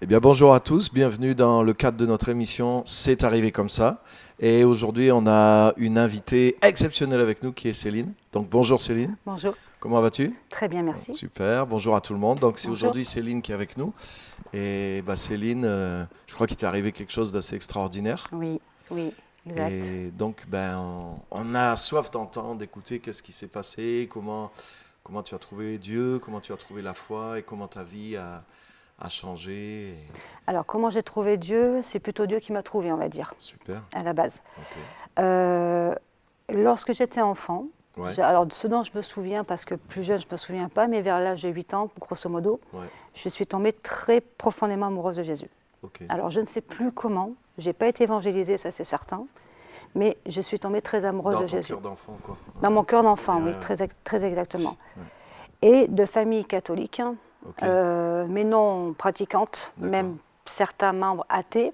Eh bien, bonjour à tous, bienvenue dans le cadre de notre émission C'est arrivé comme ça. Et aujourd'hui, on a une invitée exceptionnelle avec nous qui est Céline. Donc, bonjour Céline, Bonjour, comment vas-tu? très bien, merci. Super, bonjour à tout le monde. Donc, c'est Bonjour. aujourd'hui Céline qui est avec nous. Et bah, Céline, je crois qu'il t'est arrivé quelque chose d'assez extraordinaire. Oui, oui, exact. Et donc, ben, on a soif d'entendre, d'écouter qu'est-ce qui s'est passé, comment tu as trouvé Dieu, comment tu as trouvé la foi et comment ta vie a changé. Alors, comment j'ai trouvé Dieu? C'est plutôt Dieu qui m'a trouvé, on va dire, Super, à la base. ok. Euh, Lorsque j'étais enfant, Ouais, alors ce dont je me souviens, parce que plus jeune, je ne me souviens pas, mais vers l'âge de 8 ans, grosso modo, ouais, je suis tombée très profondément amoureuse de Jésus. ok. Alors, je ne sais plus comment, je n'ai pas été évangélisée, ça c'est certain, mais je suis tombée très amoureuse Dans de ton Jésus. cœur d'enfant, quoi. Dans mon cœur d'enfant, Ouais, oui, ouais, très exactement. ouais. Et de famille catholique, Ok, mais non pratiquante, d'accord. même certains membres athées.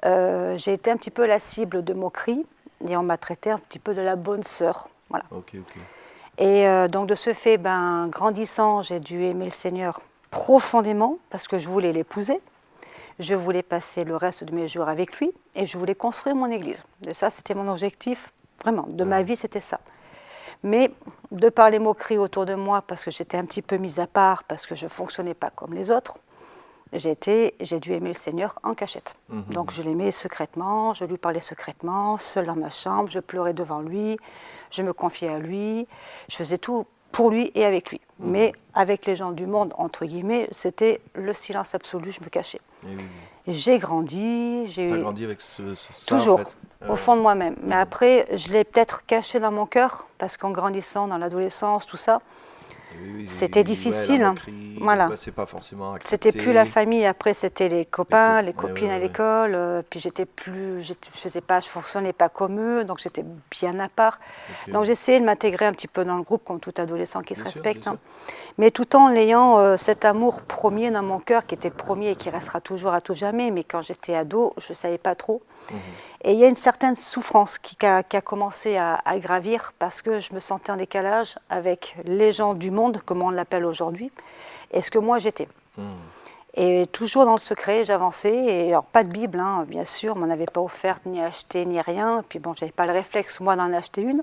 J'ai été un petit peu la cible de moqueries et on m'a traité un petit peu de la bonne sœur. Voilà. Ok, ok. Et donc de ce fait, grandissant, j'ai dû aimer le Seigneur profondément parce que je voulais l'épouser. Je voulais passer le reste de mes jours avec lui et je voulais construire mon église. Et ça, c'était mon objectif, vraiment, de ma vie, c'était ça. Mais de par les moqueries autour de moi, parce que j'étais un petit peu mise à part, parce que je ne fonctionnais pas comme les autres, j'ai dû aimer le Seigneur en cachette. Donc je l'aimais secrètement, je lui parlais secrètement, seule dans ma chambre, je pleurais devant lui, je me confiais à lui, je faisais tout pour lui et avec lui. Mais avec les gens du monde, entre guillemets, c'était le silence absolu, je me cachais. Eh oui, oui. Et j'ai grandi, T'as j'ai eu grandi avec ça, en toujours, fait. au fond de moi-même. Mais après, je l'ai peut-être caché dans mon cœur, parce qu'en grandissant dans l'adolescence, tout ça, Oui, oui, c'était ouais, la difficile. moquerie, Voilà. ouais, c'est pas forcément C'était plus la accepté. famille, après c'était les copains, les Ouais, copines ouais, à ouais. l'école, puis je fonctionnais pas comme eux, donc j'étais bien à part. Ok, Donc ouais. j'essayais de m'intégrer un petit peu dans le groupe, comme tout adolescent qui se Bien sûr, bien respecte, sûr. hein. Mais tout en ayant cet amour premier dans mon cœur, qui était premier et qui restera toujours à tout jamais, mais quand j'étais ado, je savais pas trop. Et il y a une certaine souffrance qui a commencé à gravir, parce que je me sentais en décalage avec les gens du monde, comme on l'appelle aujourd'hui, et ce que moi j'étais. Et toujours dans le secret, j'avançais. Et alors, pas de Bible, hein, bien sûr, on m'en avait pas offerte, ni achetée, ni rien. Et puis bon, j'avais pas le réflexe, moi, d'en acheter une.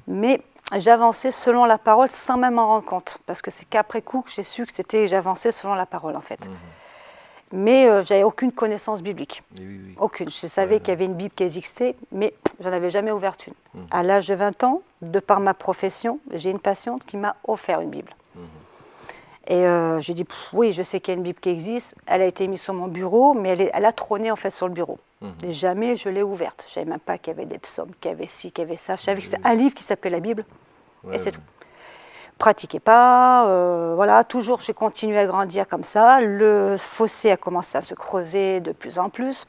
Mais j'avançais selon la parole sans même m'en rendre compte. Parce que c'est qu'après coup que j'ai su que j'avançais selon la parole, en fait. Mais j'avais aucune connaissance biblique. Et oui, oui. Aucune. Je savais Ouais, qu'il y avait une Bible qui existait, mais j'en avais jamais ouvert une. À l'âge de 20 ans, de par ma profession, j'ai une patiente qui m'a offert une Bible. Et j'ai dit, oui, je sais qu'il y a une Bible qui existe. Elle a été mise sur mon bureau, mais elle a trôné en fait sur le bureau. Et jamais je l'ai ouverte. Je ne savais même pas qu'il y avait des psaumes, qu'il y avait ci, qu'il y avait ça. Je savais que c'était un livre qui s'appelait la Bible, Ouais, et c'est ouais. tout. Pratiquais pas, voilà, toujours j'ai continué à grandir comme ça. Le fossé a commencé à se creuser de plus en plus.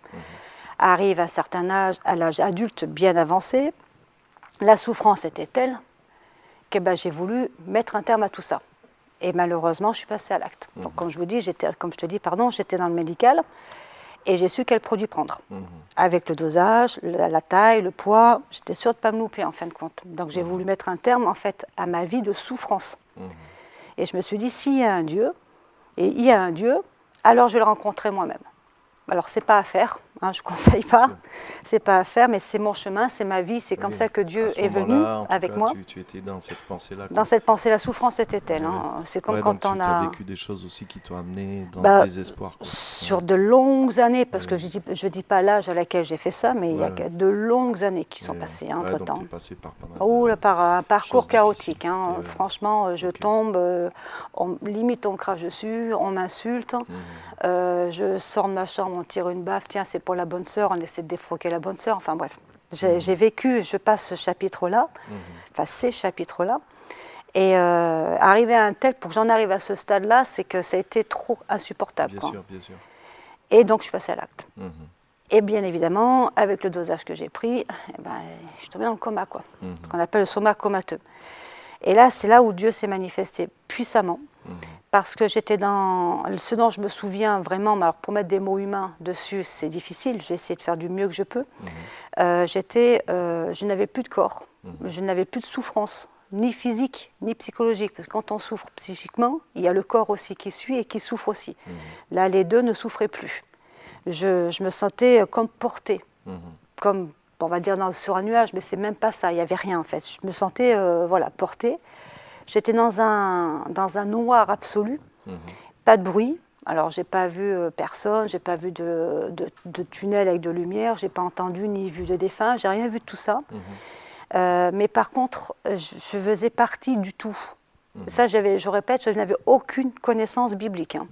Arrive à un certain âge, à l'âge adulte bien avancé. La souffrance était telle que j'ai voulu mettre un terme à tout ça. Et malheureusement, je suis passée à l'acte. Donc, comme je te dis, j'étais dans le médical et j'ai su quel produit prendre. Avec le dosage, la taille, le poids, j'étais sûre de ne pas me louper en fin de compte. Donc, j'ai voulu mettre un terme en fait à ma vie de souffrance. Et je me suis dit, s'il y a un Dieu, et il y a un Dieu, alors je vais le rencontrer moi-même. Alors, c'est pas à faire, hein, je ne conseille pas, c'est pas à faire, mais c'est mon chemin, c'est ma vie, c'est comme ça que Dieu est venu En tout avec cas, moi. tu étais dans cette pensée-là, Dans quoi. cette pensée, la souffrance était telle. Ouais, ouais. Hein. C'est comme Ouais, donc quand tu on as a... vécu des choses aussi qui t'ont amené dans ce Bah, désespoir, quoi. sur de longues années, parce que je dis pas l'âge à laquelle j'ai fait ça, mais il y a de longues années qui sont passées Ouais, donc entre-temps. tu es passé par pas mal Oh, là, par un parcours choses chaotique. difficiles. Hein. Et ouais. Franchement, je Ok. tombe, limite on crache dessus, on m'insulte. Je sors de ma chambre, on tire une baffe, tiens, c'est pour la bonne sœur, on essaie de défroquer la bonne sœur. Enfin bref, j'ai vécu, je passe ce chapitre-là, enfin ces chapitres-là. Et arriver à un tel, pour que j'en arrive à ce stade-là, c'est que ça a été trop insupportable. Bien Quoi. sûr, bien sûr. Et donc, je suis passée à l'acte. Et bien évidemment, avec le dosage que j'ai pris, je suis tombée dans le coma, quoi. Ce qu'on appelle le soma comateux. Et là, c'est là où Dieu s'est manifesté puissamment, parce que j'étais dans ce dont je me souviens vraiment. Alors, pour mettre des mots humains dessus, c'est difficile. J'ai essayé de faire du mieux que je peux. Je n'avais plus de corps, je n'avais plus de souffrance. ni physique, ni psychologique. Parce que quand on souffre psychiquement, il y a le corps aussi qui suit et qui souffre aussi. Là, les deux ne souffraient plus. Je me sentais comme portée, comme, on va dire, sur un nuage, mais c'est même pas ça, il n'y avait rien en fait. Je me sentais voilà, portée. J'étais dans un noir absolu, pas de bruit. Alors, j'ai pas vu personne, j'ai pas vu de tunnel avec de lumière, j'ai pas entendu ni vu de défunt, j'ai rien vu de tout ça. Mais par contre, je faisais partie du tout. Ça, je répète, je n'avais aucune connaissance biblique. Hein.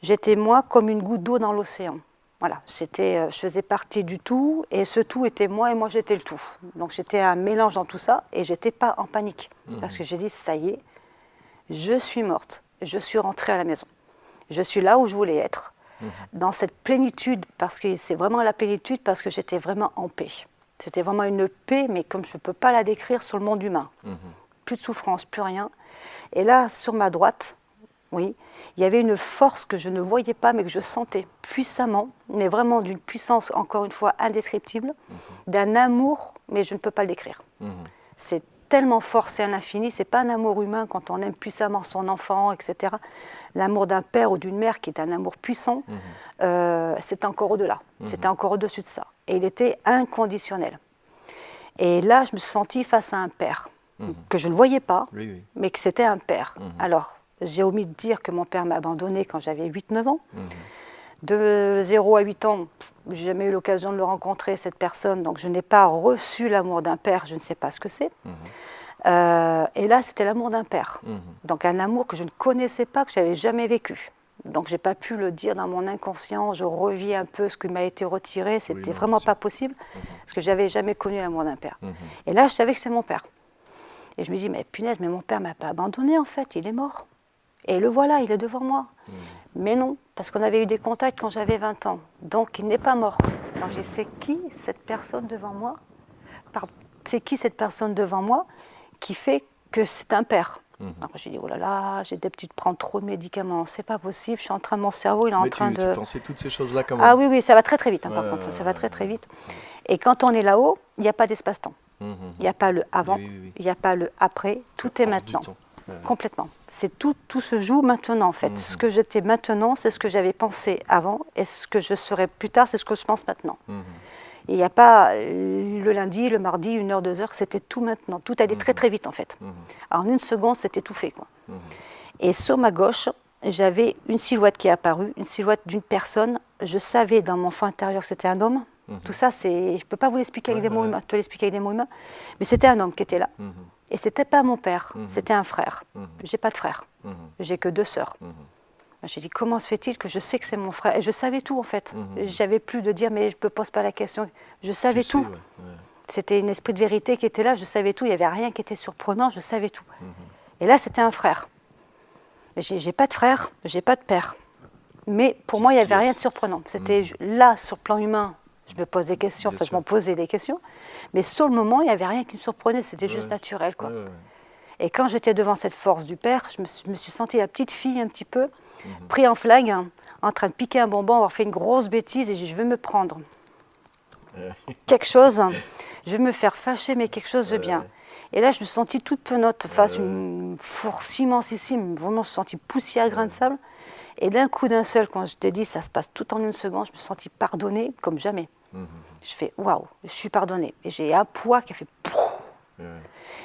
J'étais, moi, comme une goutte d'eau dans l'océan. Voilà, je faisais partie du tout, et ce tout était moi, et moi, j'étais le tout. Donc, j'étais un mélange dans tout ça, et j'étais pas en panique. Parce que j'ai dit, ça y est, je suis morte, je suis rentrée à la maison. Je suis là où je voulais être, dans cette plénitude, parce que c'est vraiment la plénitude, parce que j'étais vraiment en paix. C'était vraiment une paix, mais comme je ne peux pas la décrire sur le monde humain. Plus de souffrance, plus rien. Et là, sur ma droite, oui, il y avait une force que je ne voyais pas, mais que je sentais puissamment, mais vraiment d'une puissance, encore une fois, indescriptible, d'un amour, mais je ne peux pas le décrire. C'est tellement fort, c'est un infini, c'est pas un amour humain quand on aime puissamment son enfant, etc. L'amour d'un père ou d'une mère qui est un amour puissant, c'est encore au-delà, c'était encore au-dessus de ça. Et il était inconditionnel. Et là, je me suis sentie face à un père, que je ne voyais pas, mais que c'était un père. Alors, j'ai omis de dire que mon père m'a abandonnée quand j'avais 8-9 ans. De 0 à 8 ans, je n'ai jamais eu l'occasion de le rencontrer, cette personne, donc je n'ai pas reçu l'amour d'un père, je ne sais pas ce que c'est. Et là, c'était l'amour d'un père. Donc un amour que je ne connaissais pas, que je n'avais jamais vécu. Donc je n'ai pas pu le dire dans mon inconscient, je revis un peu ce qui m'a été retiré, c'était vraiment pas possible, parce que je n'avais jamais connu l'amour d'un père. Et là, je savais que c'est mon père. Et je me dis, mais punaise, mais mon père ne m'a pas abandonné en fait, il est mort. Et le voilà, il est devant moi. Mais non, parce qu'on avait eu des contacts quand j'avais 20 ans. Donc il n'est pas mort. Alors j'ai dit, c'est qui cette personne devant moi? C'est qui cette personne devant moi qui fait que c'est un père? Alors j'ai dit, oh là là, j'ai des petites prendre trop de médicaments, c'est pas possible, je suis en train de, mon cerveau, il est en train de... Tu pensais toutes ces choses-là quand même? Ah oui, oui, ça va très très vite, hein, par contre, ça va très très vite. Et quand on est là-haut, il n'y a pas d'espace-temps. Il n'y a pas le avant, il n'y a pas le après, tout est maintenant. Complètement. C'est tout se joue maintenant en fait. Ce que j'étais maintenant, c'est ce que j'avais pensé avant, et ce que je serai plus tard, c'est ce que je pense maintenant. Il n'y a pas le lundi, le mardi, 1 heure, 2 heures, c'était tout maintenant. Tout allait très très vite en fait. En 1 seconde, c'était tout fait, quoi. Et sur ma gauche, j'avais une silhouette qui est apparue, une silhouette d'une personne. Je savais dans mon fond intérieur que c'était un homme. Tout ça, je ne peux pas vous l'expliquer avec des mots humains, te l'expliquer avec des mots humains, mais c'était un homme qui était là. Et c'était pas mon père, c'était un frère. J'ai pas de frère, j'ai que 2 sœurs. J'ai dit, comment se fait-il que je sais que c'est mon frère? Et je savais tout en fait. J'avais plus de dire, mais je ne pose pas la question. Je savais tout. C'était un esprit de vérité qui était là, je savais tout. Il n'y avait rien qui était surprenant, je savais tout. Et là, c'était un frère. J'ai pas de frère, j'ai pas de père. Mais pour moi, il n'y avait rien de surprenant. C'était là, sur le plan humain, je me pose des questions, enfin, je m'en posais des questions. Mais sur le moment, il n'y avait rien qui me surprenait, c'était juste naturel, quoi. Et quand j'étais devant cette force du père, je me suis sentie la petite fille un petit peu, pris en flag, hein, en train de piquer un bonbon, avoir fait une grosse bêtise, et j'ai dit, je vais me prendre quelque chose, je vais me faire fâcher, mais quelque chose de bien. Et là, je me suis sentie toute penote, face à une force immensissime, vraiment, je me suis sentie poussière, grain de sable. Et d'un coup, d'un seul, quand je t'ai dit, ça se passe tout en 1 seconde, je me suis sentie pardonnée comme jamais. Je fais, waouh, je suis pardonnée. Et j'ai un poids qui a fait...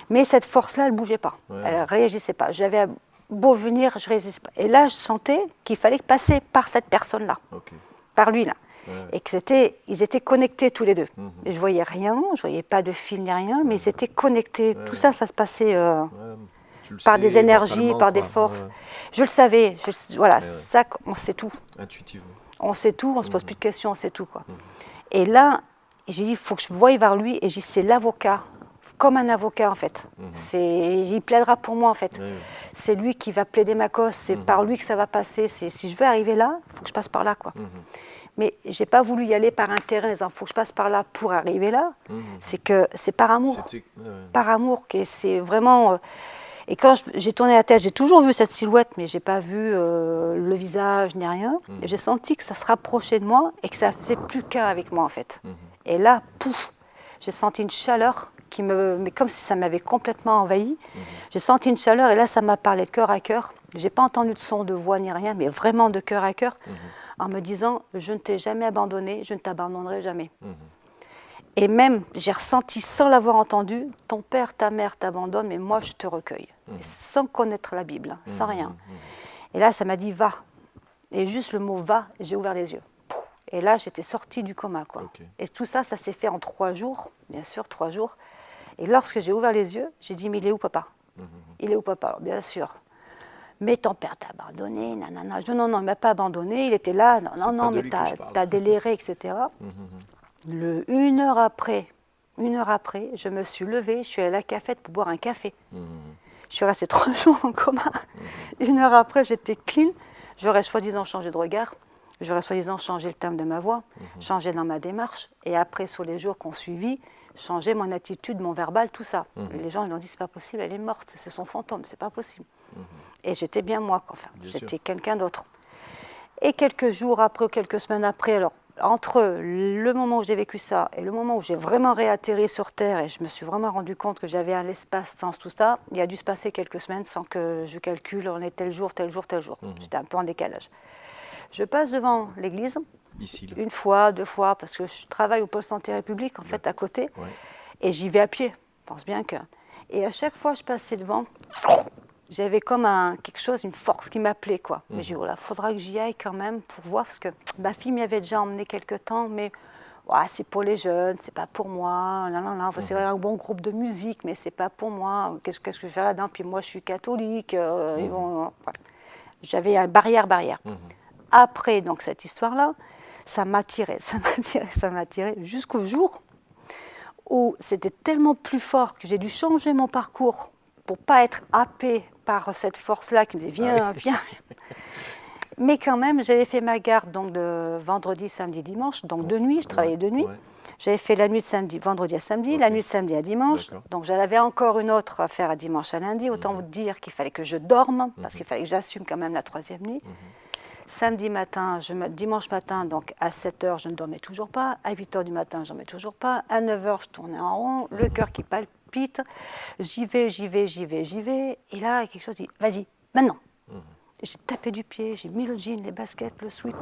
Mais cette force-là, elle ne bougeait pas, elle ne réagissait pas. J'avais beau venir, je ne résistais pas. Et là, je sentais qu'il fallait passer par cette personne-là, par lui-là. Et ils étaient connectés tous les deux. Et je ne voyais rien, je ne voyais pas de fil ni rien, mais ils étaient connectés. Tout ça, ça se passait par des énergies, par des forces. Je le savais, voilà, ça, on sait tout. Intuitivement. On sait tout, on ne se pose plus de questions, on sait tout, quoi. Et là, j'ai dit, il faut que je voie vers lui, et j'ai dit, c'est l'avocat. Comme un avocat en fait. Il plaidera pour moi en fait. C'est lui qui va plaider ma cause, c'est par lui que ça va passer. Si je veux arriver là, il faut que je passe par là, quoi. Mais je n'ai pas voulu y aller par intérêt en disant il faut que je passe par là pour arriver là. C'est que c'est par amour. Par amour, c'est vraiment... Et quand j'ai tourné la tête, j'ai toujours vu cette silhouette, mais je n'ai pas vu le visage ni rien. Et j'ai senti que ça se rapprochait de moi et que ça faisait plus qu'un avec moi en fait. Et là, pouf, j'ai senti une chaleur mais comme si ça m'avait complètement envahi. J'ai senti une chaleur et là, ça m'a parlé de cœur à cœur. Je n'ai pas entendu de son de voix ni rien, mais vraiment de cœur à cœur, en me disant, je ne t'ai jamais abandonné, je ne t'abandonnerai jamais. Et même, j'ai ressenti, sans l'avoir entendu, ton père, ta mère t'abandonnent, mais moi, je te recueille. Et sans connaître la Bible, sans rien. Et là, ça m'a dit, va. Et juste le mot va, j'ai ouvert les yeux. Et là, j'étais sortie du coma, quoi. Et tout ça, ça s'est fait en 3 jours, bien sûr, 3 jours. Et lorsque j'ai ouvert les yeux, j'ai dit, mais il est où, papa? Il est où, papa? Alors, bien sûr. Mais ton père t'a abandonné, nanana. Je dis, non, non, il ne m'a pas abandonné, il était là. Non, non, mais t'as déliré, etc. Une heure après, je me suis levée, je suis allée à la cafette pour boire un café. Je suis restée 3 jours en coma. Une heure après, j'étais clean. J'aurais soi-disant changé de regard. J'aurais soi-disant changé le timbre de ma voix, changé dans ma démarche. Et après, sur les jours qu'on suivit, changer mon attitude, mon verbal, tout ça. Les gens ils ont dit, c'est pas possible, elle est morte, c'est son fantôme, c'est pas possible. Et j'étais bien moi, enfin, j'étais quelqu'un d'autre. Et quelques jours après, quelques semaines après, alors, entre le moment où j'ai vécu ça et le moment où j'ai vraiment réatterri sur Terre et je me suis vraiment rendu compte que j'avais un espace-temps, tout ça, il a dû se passer quelques semaines sans que je calcule, on est tel jour, tel jour, tel jour. J'étais un peu en décalage. Je passe devant l'église, ici, une fois, 2 fois, parce que je travaille au pôle santé République, en fait, à côté, et j'y vais à pied, je pense bien que... Et à chaque fois que je passais devant, j'avais comme quelque chose, une force qui m'appelait, quoi. Mais j'ai dit, voilà, faudra que j'y aille quand même pour voir, parce que ma fille m'y avait déjà emmené quelque temps, mais c'est pour les jeunes, c'est pas pour moi, c'est un bon groupe de musique, mais c'est pas pour moi, qu'est-ce que je vais faire là-dedans? Puis moi, je suis catholique, j'avais une barrière. Après, donc, cette histoire-là, ça m'a tiré, jusqu'au jour où c'était tellement plus fort que j'ai dû changer mon parcours pour pas être happée par cette force-là qui me disait viens. Mais quand même, j'avais fait ma garde donc de vendredi, samedi, dimanche, donc de nuit, je travaillais de nuit. J'avais fait la nuit de samedi, vendredi à samedi, la nuit de samedi à dimanche. Donc j'en avais encore une autre à faire à dimanche à lundi. Autant vous dire qu'il fallait que je dorme, parce qu'il fallait que j'assume quand même la 3e nuit. Samedi matin, dimanche matin, donc à 7h, je ne dormais toujours pas. À 8h du matin, je ne dormais toujours pas. À 9h, je tournais en rond, le cœur qui palpite. J'y vais. Et là, quelque chose dit, vas-y, maintenant. J'ai tapé du pied, j'ai mis le jean, les baskets, le sweat.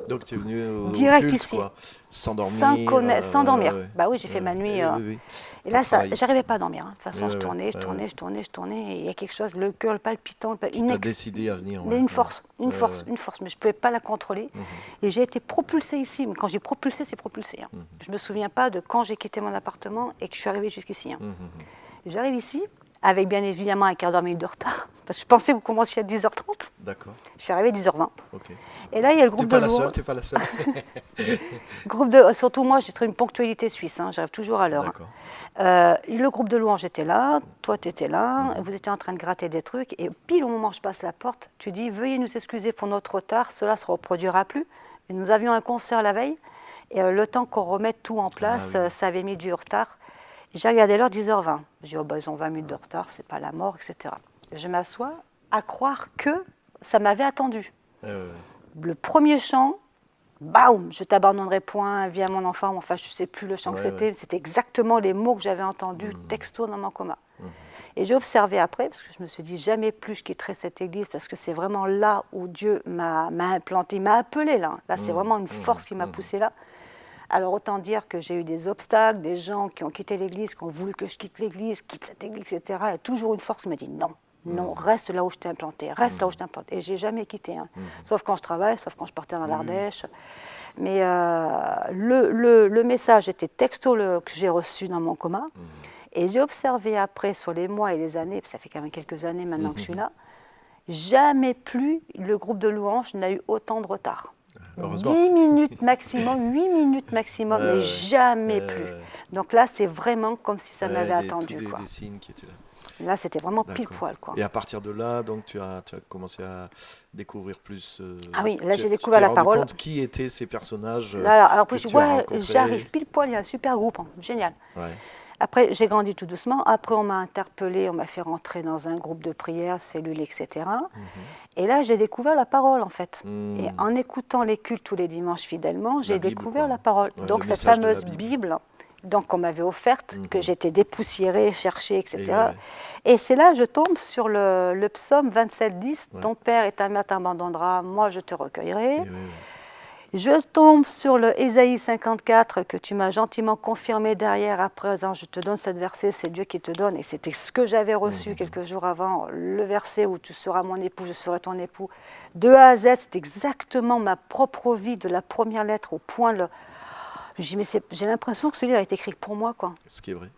Donc tu es venu au direct culte, ici, quoi. Sans dormir. Sans dormir. Bah oui, j'ai fait ma nuit. Et là, j'arrivais pas à dormir. De toute façon, je tournais. Et il y a quelque chose, le cœur palpitant. Tu as décidé à venir. Une force. Mais je ne pouvais pas la contrôler. Et j'ai été propulsée ici. Mais quand j'ai propulsé, c'est propulsé. Je ne me souviens pas de quand j'ai quitté mon appartement et que je suis arrivée jusqu'ici. J'arrive ici, avec bien évidemment un quart d'heure, minute de retard, parce que je pensais que vous commenciez à 10h30. D'accord. Je suis arrivée à 10h20. Et là, il y a le groupe de louanges. Tu n'es pas la seule. Surtout moi, j'ai une ponctualité suisse, j'arrive toujours à l'heure. Le groupe de louanges était là, toi tu étais là, vous étiez en train de gratter des trucs, et pile au moment où je passe la porte, tu dis, veuillez nous excuser pour notre retard, cela ne se reproduira plus. Et nous avions un concert la veille, et le temps qu'on remette tout en place, ça avait mis du retard. J'ai regardé l'heure, 10h20. J'ai dit, ils ont 20 minutes de retard, c'est pas la mort, etc. Je m'assois à croire que ça m'avait attendu. Le premier chant, baum, je t'abandonnerai point, viens mon enfant, enfin je ne sais plus le chant que c'était, c'était exactement les mots que j'avais entendus texto dans mon coma. Et j'ai observé après, parce que je me suis dit, jamais plus je quitterai cette église, parce que c'est vraiment là où Dieu m'a implanté, il m'a appelé là. Là, c'est vraiment une force qui m'a poussé là. Alors autant dire que j'ai eu des obstacles, des gens qui ont quitté l'église, qui ont voulu que je quitte l'église, quitte cette église, etc. Il y a toujours une force qui m'a dit non, reste là où je t'ai implanté, reste là où je t'ai implanté. Et je n'ai jamais quitté, sauf quand je travaille, sauf quand je partais dans l'Ardèche. Mais le message était texto que j'ai reçu dans mon coma. Et j'ai observé après, sur les mois et les années, ça fait quand même quelques années maintenant que je suis là, jamais plus le groupe de louanges n'a eu autant de retard. 10 minutes maximum, 8 minutes maximum, mais jamais plus. Donc là, c'est vraiment comme si ça m'avait attendu. Des signes qui étaient là. Là, c'était vraiment pile poil, quoi. Et à partir de là, donc, tu as commencé à découvrir plus... ah oui, là, j'ai découvert la parole. Tu t'es rendu compte qui étaient ces personnages alors, après, j'arrive pile poil, il y a un super groupe, génial. Après, j'ai grandi tout doucement. Après, on m'a interpellée, on m'a fait rentrer dans un groupe de prière, cellule, etc. Et là, j'ai découvert la parole, en fait. Et en écoutant les cultes tous les dimanches fidèlement, j'ai découvert la parole. Donc, cette fameuse Bible donc qu'on m'avait offerte, que j'étais dépoussiérée, cherchée, etc. Et c'est là que je tombe sur le psaume 27:10, ton père et ta mère t'abandonnera, moi je te recueillerai. Je tombe sur le Ésaïe 54 que tu m'as gentiment confirmé derrière. À présent, je te donne cette verset, c'est Dieu qui te donne. Et c'était ce que j'avais reçu quelques jours avant, le verset où tu seras mon époux, je serai ton époux. De A à Z, c'est exactement ma propre vie, de la première lettre au point. J'ai l'impression que ce livre a été écrit pour moi, quoi. Ce qui est vrai.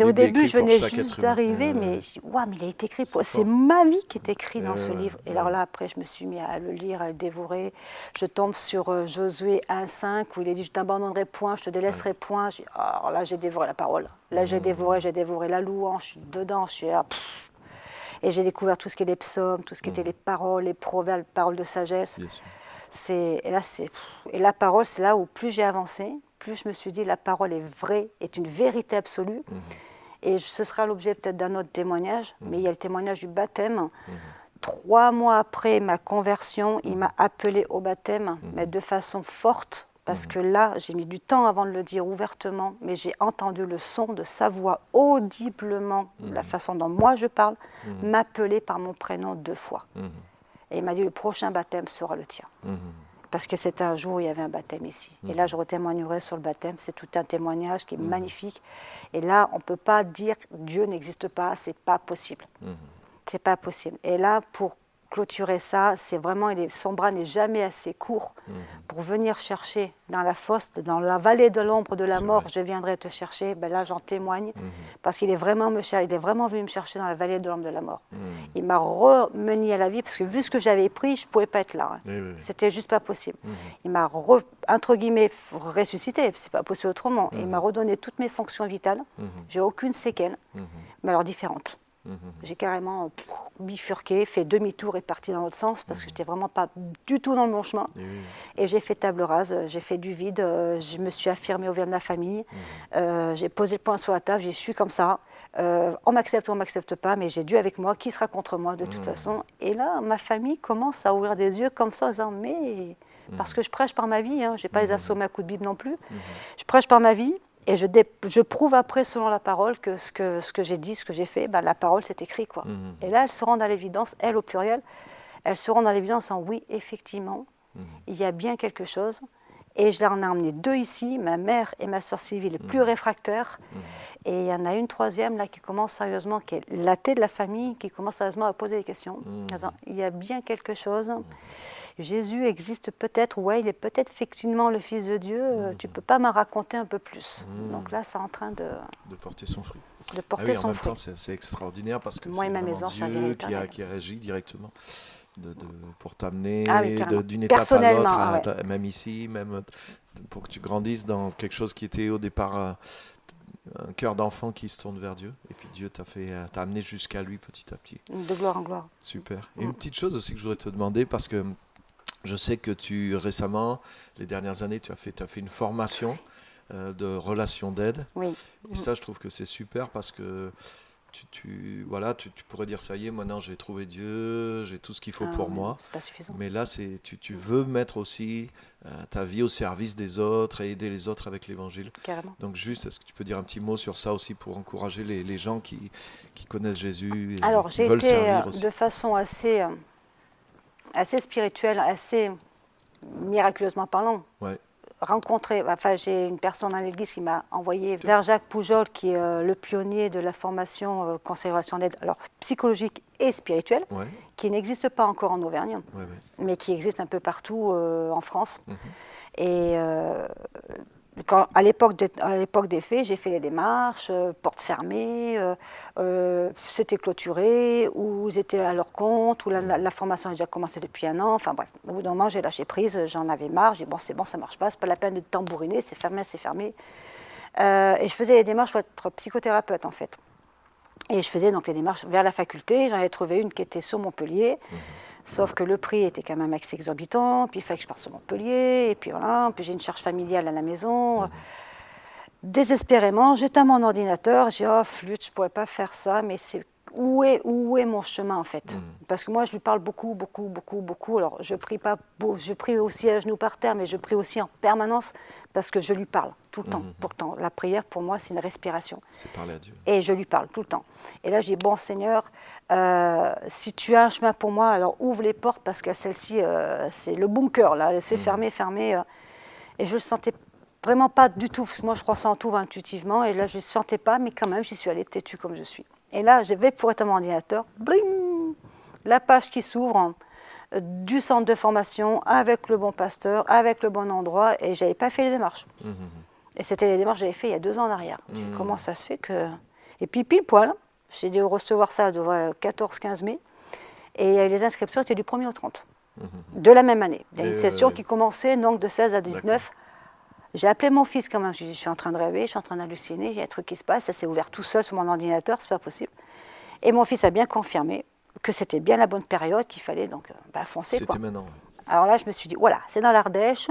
Au début, je venais juste d'arriver, mais il a été écrit pour... C'est ma vie qui est écrite dans ce livre. Et alors là, après, je me suis mis à le lire, à le dévorer. Je tombe sur Josué 1,5 où il est dit « Je t'abandonnerai point, je te délaisserai point ». Alors là, j'ai dévoré la parole. Là, j'ai dévoré la louange, je suis dedans, je suis là... Et j'ai découvert tout ce qui est les psaumes, tout ce qui était les paroles, les proverbes, les paroles de sagesse. Et la parole, c'est là où plus j'ai avancé, plus je me suis dit la parole est vraie, est une vérité absolue. Et ce sera l'objet peut-être d'un autre témoignage, mais il y a le témoignage du baptême. 3 mois après ma conversion, il m'a appelé au baptême, mais de façon forte, parce que là, j'ai mis du temps avant de le dire ouvertement, mais j'ai entendu le son de sa voix audiblement, la façon dont moi je parle, m'appeler par mon prénom 2 fois. Et il m'a dit, le prochain baptême sera le tien. Parce que c'était un jour où il y avait un baptême ici. Et là, je retémoignerai sur le baptême. C'est tout un témoignage qui est magnifique. Et là, on ne peut pas dire Dieu n'existe pas, c'est pas possible. C'est pas possible. Et là, pour clôturer ça, c'est vraiment, son bras n'est jamais assez court pour venir chercher dans la fosse, dans la vallée de l'ombre de la mort, je viendrai te chercher. Ben là, j'en témoigne, parce qu'il est vraiment il est vraiment venu me chercher dans la vallée de l'ombre de la mort. Il m'a remené à la vie, parce que vu ce que j'avais pris, je ne pouvais pas être là. C'était juste pas possible. Il m'a, entre guillemets, ressuscité, c'est pas possible autrement. Il m'a redonné toutes mes fonctions vitales. J'ai aucune séquelle, mais alors différentes. J'ai carrément bifurqué, fait demi-tour et parti dans l'autre sens parce que je n'étais vraiment pas du tout dans le bon chemin. Et j'ai fait table rase, j'ai fait du vide, je me suis affirmée au sein de la famille, j'ai posé le poing sur la table, j'y suis comme ça. On m'accepte ou on ne m'accepte pas, mais j'ai Dieu avec moi, qui sera contre moi de toute façon. Et là, ma famille commence à ouvrir des yeux comme ça en disant, mais... Parce que je prêche par ma vie, je n'ai pas les assommés à coups de Bible non plus. Je prêche par ma vie. Et je prouve après, selon la parole, que ce que j'ai dit, ce que j'ai fait, la parole, c'est écrit, quoi. Et là, elles se rendent à l'évidence, elles au pluriel, elles se rendent à l'évidence en oui, effectivement, il y a bien quelque chose. Et je leur en ai emmené 2 ici, ma mère et ma sœur Sylvie, les plus réfractaires. Et il y en a une troisième, là, qui commence sérieusement, qui est l'athée de la famille, qui commence sérieusement à poser des questions. En disant, il y a bien quelque chose. Jésus existe peut-être, ouais, il est peut-être effectivement le Fils de Dieu, tu ne peux pas m'en raconter un peu plus. Donc là, c'est en train de porter son fruit. De porter son fruit. En même temps, c'est extraordinaire parce que moi c'est et ma vraiment maison, Dieu qui agit directement pour t'amener d'une étape à personnellement, l'autre, même ici, même pour que tu grandisses dans quelque chose qui était au départ un cœur d'enfant qui se tourne vers Dieu. Et puis Dieu t'a amené jusqu'à lui petit à petit. De gloire en gloire. Super. Et une petite chose aussi que je voudrais te demander, parce que je sais que récemment, les dernières années, tu as fait une formation de relation d'aide. Oui. Et ça, je trouve que c'est super parce que tu pourrais dire, ça y est, maintenant j'ai trouvé Dieu, j'ai tout ce qu'il faut pour moi. C'est pas suffisant. Mais là, tu veux mettre aussi ta vie au service des autres et aider les autres avec l'évangile. Carrément. Donc juste, est-ce que tu peux dire un petit mot sur ça aussi pour encourager les gens qui connaissent Jésus et Alors, qui veulent servir aussi. De façon assez spirituelle, assez miraculeusement parlant, j'ai une personne dans l'église qui m'a envoyé vers Jacques Poujol, qui est le pionnier de la formation consécration d'aide, alors psychologique et spirituelle, qui n'existe pas encore en Auvergne, mais qui existe un peu partout en France. Et à l'époque des faits, j'ai fait les démarches, portes fermées, c'était clôturé, ou ils étaient à leur compte, ou la formation a déjà commencé depuis 1 an. Enfin bref, au bout d'un moment, j'ai lâché prise, j'en avais marre, j'ai dit bon, c'est bon, ça marche pas, c'est pas la peine de tambouriner, c'est fermé, c'est fermé. Et je faisais les démarches pour être psychothérapeute en fait. Et je faisais donc les démarches vers la faculté, j'en avais trouvé une qui était sur Montpellier. Sauf que le prix était quand même assez exorbitant, puis il fallait que je parte sur Montpellier, et puis voilà, puis j'ai une charge familiale à la maison. Désespérément, j'éteins mon ordinateur, j'ai dit « Oh, flûte, je ne pourrais pas faire ça », mais c'est où est mon chemin en fait. Parce que moi je lui parle beaucoup. Alors je prie pas, je prie aussi à genoux par terre, mais je prie aussi en permanence parce que je lui parle tout le temps. Pourtant, la prière pour moi c'est une respiration. C'est parler à Dieu. Et je lui parle tout le temps. Et là je dis, bon Seigneur, si tu as un chemin pour moi, alors ouvre les portes parce que celle-ci, c'est le bunker là, c'est fermé. Et je le sentais vraiment pas du tout, parce que moi je ressens tout intuitivement, et là je ne sentais pas, mais quand même j'y suis allée têtue comme je suis. Et là je vais pour être à mon ordinateur, bling, la page qui s'ouvre du centre de formation avec le bon pasteur, avec le bon endroit, et j'avais pas fait les démarches. Et c'était les démarches que j'avais fait il y a 2 ans en arrière. Je dis, comment ça se fait que... Et puis pile poil, j'ai dû recevoir ça le 14-15 mai, et les inscriptions étaient du 1er au 30, de la même année. Il y a une session qui commençait donc de 16 à 19. J'ai appelé mon fils quand même, je suis en train de rêver, je suis en train d'halluciner, il y a un truc qui se passe, ça s'est ouvert tout seul sur mon ordinateur, c'est pas possible. Et mon fils a bien confirmé que c'était bien la bonne période, qu'il fallait donc foncer. C'était maintenant. Alors là, je me suis dit, voilà, c'est dans l'Ardèche,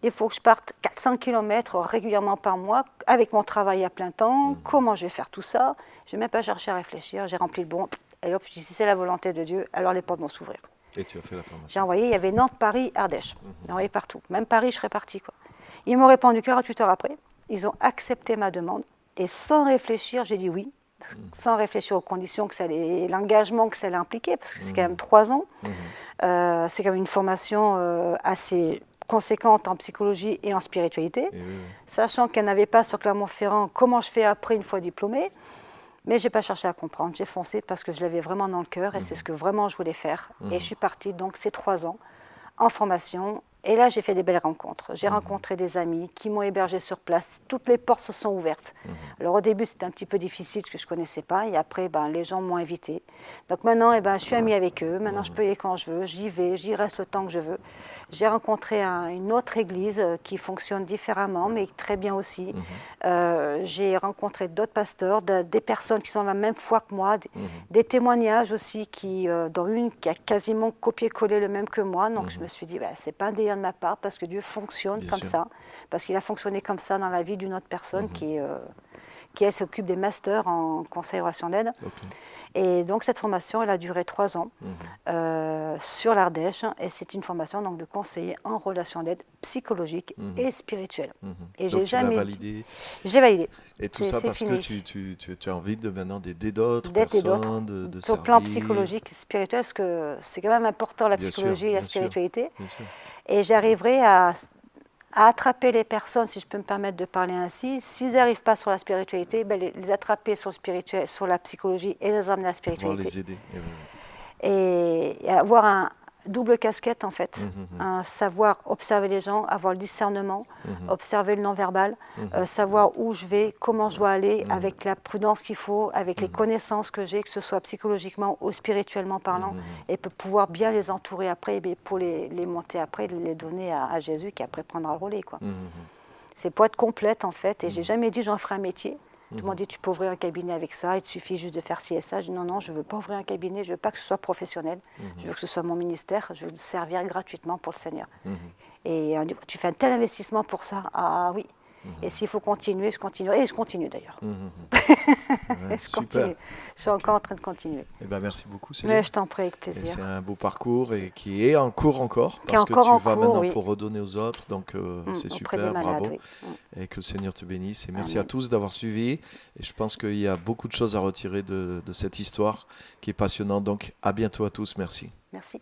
il faut que je parte 400 km régulièrement par mois, avec mon travail à plein temps, comment je vais faire tout ça? Je n'ai même pas cherché à réfléchir, j'ai rempli le bon, et hop, je dis, si c'est la volonté de Dieu, alors les portes vont s'ouvrir. Et tu as fait la formation? J'ai envoyé, il y avait Nantes, Paris, Ardèche, j'ai envoyé partout, même Paris, je serais partie, quoi. Ils m'ont répondu 48 heures après. Ils ont accepté ma demande. Et sans réfléchir, j'ai dit oui. Sans réfléchir aux conditions, l'engagement que ça allait impliquer, parce que c'est quand même 3 ans. C'est quand même une formation assez conséquente en psychologie et en spiritualité. Sachant qu'elle n'avait pas sur Clermont-Ferrand comment je fais après une fois diplômée. Mais je n'ai pas cherché à comprendre. J'ai foncé parce que je l'avais vraiment dans le cœur et c'est ce que vraiment je voulais faire. Et je suis partie donc ces 3 ans en formation. Et là, j'ai fait des belles rencontres. J'ai rencontré des amis qui m'ont hébergé sur place. Toutes les portes se sont ouvertes. Alors au début, c'était un petit peu difficile parce que je ne connaissais pas. Et après, les gens m'ont invité. Donc maintenant, je suis amie avec eux. Maintenant, je peux y aller quand je veux. J'y vais, j'y reste le temps que je veux. J'ai rencontré une autre église qui fonctionne différemment, mais très bien aussi. J'ai rencontré d'autres pasteurs, des personnes qui sont de la même foi que moi, des témoignages aussi, dont une qui a quasiment copié-collé le même que moi. Donc je me suis dit, c'est pas un délire de ma part, parce que Dieu fonctionne comme ça, parce qu'il a fonctionné comme ça dans la vie d'une autre personne qui elle s'occupe des masters en conseil et relation d'aide. Et donc cette formation, elle a duré 3 ans sur l'Ardèche, et c'est une formation donc, de conseiller en relation d'aide psychologique et spirituelle. Et donc j'ai jamais validé. Je l'ai validé. Et tout ça parce fini. que tu as envie de maintenant d'aider d'autres d'aider personnes, d'autres, de sur le plan psychologique, spirituel, parce que c'est quand même important la psychologie et la spiritualité. Bien sûr. Et j'arriverai à attraper les personnes, si je peux me permettre de parler ainsi. S'ils n'arrivent pas sur la spiritualité, les attraper sur le spirituel, sur la psychologie et les amener à la spiritualité. Pouvoir les aider. Et avoir un double casquette en fait, un savoir observer les gens, avoir le discernement, observer le non-verbal, savoir où je vais, comment je dois aller, avec la prudence qu'il faut, avec les connaissances que j'ai, que ce soit psychologiquement ou spirituellement parlant, et pour pouvoir bien les entourer après, et pour les monter après, les donner à Jésus qui après prendra le relais, quoi. C'est pour être complète en fait, et j'ai jamais dit j'en ferai un métier. Tout le monde dit tu peux ouvrir un cabinet avec ça, il te suffit juste de faire ci et ça. Je dis non, je ne veux pas ouvrir un cabinet, je ne veux pas que ce soit professionnel, je veux que ce soit mon ministère, je veux servir gratuitement pour le Seigneur. Et on dit, tu fais un tel investissement pour ça? Ah oui. Et s'il faut continuer, je continue. Et je continue d'ailleurs. Je continue. Je suis encore en train de continuer. Eh ben, merci beaucoup, Céline. Mais je t'en prie, avec plaisir. C'est un beau parcours et qui est en cours encore. Parce que tu vas maintenant pour redonner aux autres. Donc c'est super, bravo. Et que le Seigneur te bénisse. Et merci à tous d'avoir suivi. Et je pense qu'il y a beaucoup de choses à retirer de cette histoire qui est passionnante. Donc à bientôt à tous. Merci. Merci.